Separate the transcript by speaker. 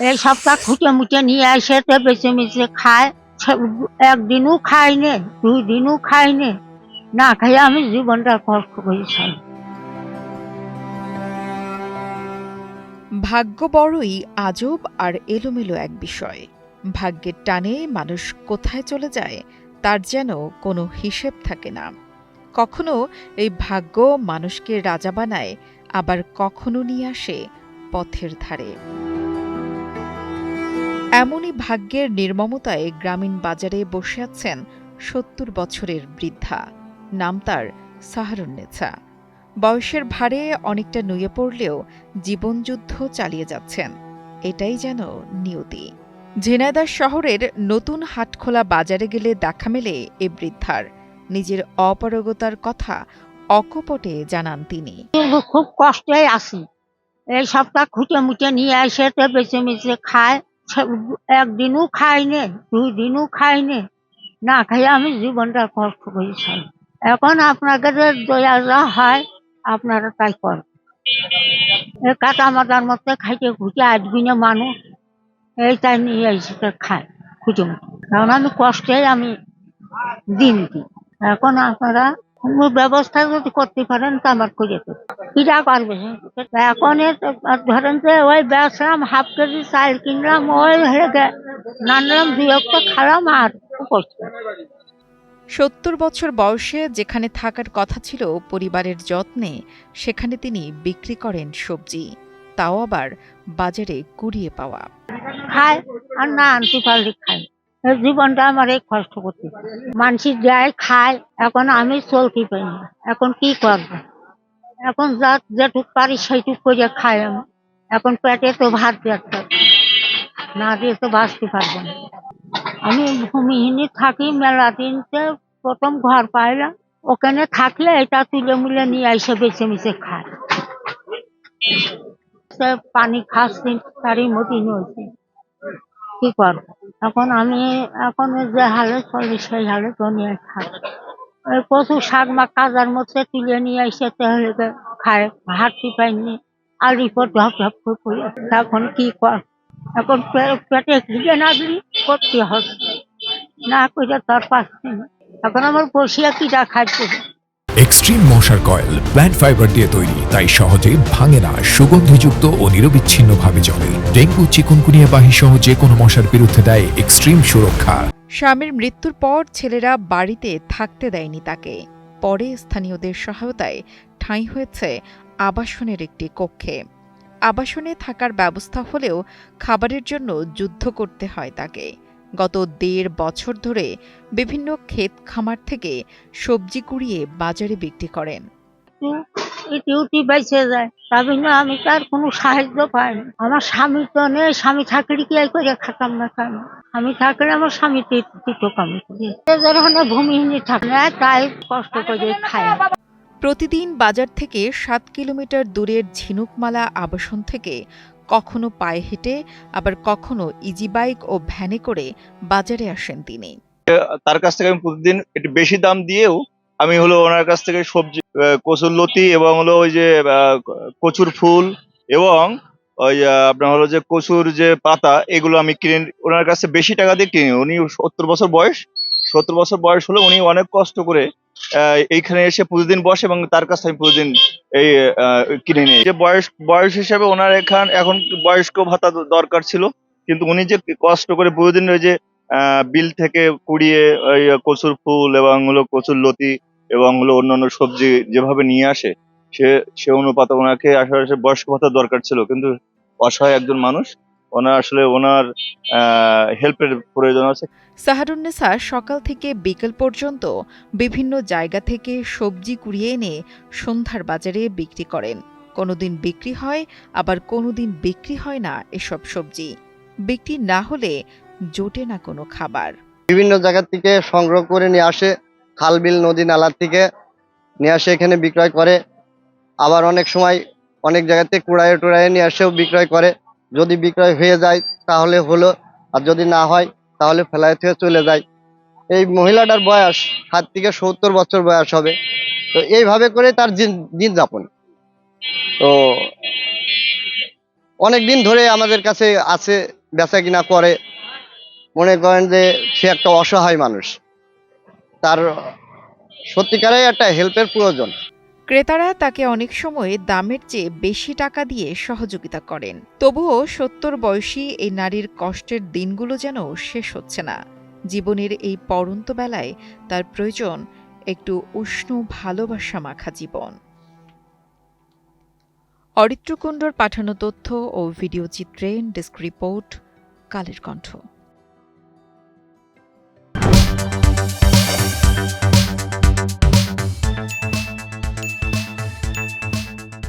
Speaker 1: এই সপ্তাহ খুঁটে মুটে নিয়ে এসে তো বেছে মিছে খায়। একদিনও খাইনি, 2 দিনও খাইনি, না খাইয়ে আমি জীবনটা কষ্ট করে চাই।
Speaker 2: ভাগ্য বড়ই আজব আর এলোমেলো এক বিষয়। ভাগ্যের টানে মানুষ কোথায় চলে যায় তার যেন কোনো হিসেব থাকে না। কখনো এই ভাগ্য মানুষকে রাজা বানায়, আবার কখনো নিয়ে আসে পথের ধারে। এমনই ভাগ্যের নির্মমতায় গ্রামীণ বাজারে বসে আছেন ৭০ বছরের বৃদ্ধা। নাম তার সাহারুন্নেছা। বয়সের ভারে অনেকটা নুয়ে পড়লেও জীবনযুদ্ধ চালিয়ে যাচ্ছেন। এটাই যেন নিয়তি। ঝিনাইদহ শহরের নতুন হাটখোলা বাজারে গেলে দেখা মেলে এ বৃদ্ধার। নিজের অপারগতার কথা অকপটে জানান তিনি।
Speaker 1: কিন্তু খুব কষ্টে আছি। এই সপ্তাহ খুঁটে মুটে নিয়ে এসে তো বেছে মিছে খায়। একদিনও খাইনি, 2 দিনও খাইনি, না খাইয়ে আমি জীবনটা কষ্ট করে চাই। এখন আপনাকে যে দয়া যা হয় আপনারা তাই করেন। কাটা মাটার মধ্যে খাইতে খুঁটে আসবি না মানুষ, এইটাই নিয়ে এসে খায় খুঁটে মুটে, কারণ আমি কষ্টে আমি দিন দিই। এখন আপনারা কোনো ব্যবস্থা যদি করতে পারেন তো আমার করে দেবে। কিরা করবে এখন ধরেন যে ওই বেচলাম, 1/2 কেজি চাল কিনলাম, ওই নানলাম, 2 একটা খালাম আর করছি।
Speaker 2: ৭০ বছর বয়সে যেখানে থাকার কথা ছিল পরিবারের যত্নে, সেখানে তিনি বিক্রি করেন সবজি, তাও আবার বাজারে কুড়িয়ে পাওয়া।
Speaker 1: খায় আর না আনতে পারলে খায়। এই জীবনটা আমার এই কষ্ট করতে মানসি দেয় খায়, এখন আমি চলতে পারি না। এখন কি করবো? এখন যা যেটুক পারি সেইটুক করে খাই আমি। এখন পেটে তো ভাত দেখতে না দিয়ে তো বাঁচতে পারবো না। আমি ভূমিহীনে থাকি মেলা দিনতে, প্রথম ঘর পাইলাম, ওখানে থাকলে এটা তুলে মুলে নিয়ে এসে বেছে মিছে খায়। পানি খাচ্ছি তারই মতই হয়েছে, কি করবো? এখন আমি এখন যে হালে চলি সেই হালে তো নিয়ে খাই। ওই প্রচুর শাক মা কাজার মধ্যে তুলে নিয়ে এসে তাহলে খায়, হাঁটতে পাইনি, আলু পর ঢপ ঢপ করে পড়ে। এখন কি কর, এখন পেটে খিদে না দিলি করতে হচ্ছে, না করে তার পাচ্ছি না। এখন আমার বসিয়া কিটা খাইতে।
Speaker 3: এক্সট্রিম মশার কয়েল প্ল্যান্ট ফাইবার দিয়ে তৈরি, তাই সহজে ভাঙে না, সুগন্ধিযুক্ত ও নিরবিচ্ছিন্নভাবে চলে। ডেঙ্গু, চিকুনগুনিয়া বাহি সহ যে কোনো মশার বিরুদ্ধে দেয় এক্সট্রিম সুরক্ষা।
Speaker 2: স্বামীর মৃত্যুর পর ছেলেরা বাড়িতে থাকতে দেয়নি তাকে। পরে স্থানীয়দের সহায়তায় ঠাঁই হয়েছে আবাসনের একটি কক্ষে। আবাসনে থাকার ব্যবস্থা হলেও খাবারের জন্য যুদ্ধ করতে হয় তাকে। গত ১.৫ বছর ধরে বিভিন্ন ক্ষেত খামার থেকে সবজি কুড়িয়ে বাজারে বিক্রি করেন।
Speaker 1: ডিউটি বেঁচে যায়, তবে না আমি তার কোনো সাহায্য পাইনি। আমার স্বামী তো নেই, স্বামী থাকলে কি এই করে খাতাম না কেন? আমি থাকলে আমার স্বামী দিত কামি করে। যখন ভূমিহীন থাকে না তাই কষ্ট করে খায়।
Speaker 2: প্রতিদিন বাজার থেকে ৭ কিলোমিটার দূরের ঝিনুকমালা আবাসন থেকে কখনো পায়ে হেঁটে, আবার কখনো ইজি বাইক ও ভ্যানে করে বাজারে আসেন তিনি।
Speaker 4: তার কাছ থেকে আমি প্রতিদিন একটু বেশি দাম দিয়েও আমি ওনার কাছ থেকে সবজি, কচুর লতি এবং ওই যে কচুর ফুল এবং ওই আপনার যে কচুর যে পাতা, এগুলো আমি কিনে ওনার কাছে বেশি টাকা দিয়ে কিনি। উনি ৭০ বছর বয়স, ৭০ বছর বয়স হলে উনি অনেক কষ্ট করে এইখানে এসে প্রতিদিন বসে এবং তার কাছে আমি প্রতিদিন এই কিনে নিই। যে বয়স হিসাবে ওনার এখন বয়স্ক ভাতা দরকার ছিল, কিন্তু উনি যে কষ্ট করে প্রতিদিন ওই যে বিল থেকে কুড়িয়ে ওই কচুর ফুল এবং কচুর লতি এবং অন্যান্য সবজি যেভাবে নিয়ে আসে, সে অনুপাতে ওনাকে আসলে বয়স্ক ভাতা দরকার ছিল, কিন্তু অসহায় একজন মানুষ, ওনার হেল্পের প্রয়োজন আছে।
Speaker 2: সাহারুন্নেসা সকাল থেকে বিকেল পর্যন্ত বিভিন্ন জায়গা থেকে সবজি কুড়িয়ে এনে সন্ধ্যার বাজারে বিক্রি করেন। কোনোদিন বিক্রি হয়, আবার কোনোদিন বিক্রি হয় না এসব সবজি। বিক্রি না হলে জোটে না কোনো খাবার।
Speaker 5: বিভিন্ন জায়গা থেকে সংগ্রহ করে নিয়ে আসে, খাল বিল নদী নালার থেকে নিয়ে আসে এখানে বিক্রয় করে। আবার অনেক সময় অনেক জায়গাতে কুড়াইয়ে টুড়াইয়ে নিয়ে আসেও বিক্রয় করে। যদি বিক্রয় হয়ে যায় তাহলে হলো, আর যদি না হয় তাহলে ফেলায় থেকে চলে যায়। এই মহিলাটার বয়স 60 থেকে 70 বছর বয়স হবে। তো এইভাবে করে তার দিন যাপন। তো অনেক দিন ধরে আমাদের কাছে আছে, বেচা কিনা করে। মনে করেন যে সে একটা অসহায় মানুষ, তার সত্যিকারের একটা হেল্পের প্রয়োজন।
Speaker 2: ক্রেতারা তাকে অনেক সময় দামের চেয়ে বেশি টাকা দিয়ে সহযোগিতা করেন। তবুও ৭০ বয়সী এই নারীর কষ্টের দিনগুলো যেন শেষ হচ্ছে না। জীবনের এই পড়ন্ত বেলায় তার প্রয়োজন একটু উষ্ণ ভালোবাসা মাখা জীবন। অরিত্র কুণ্ডর পাঠানো তথ্য ও ভিডিও চিত্রে ডেস্ক রিপোর্ট, কালের কণ্ঠ।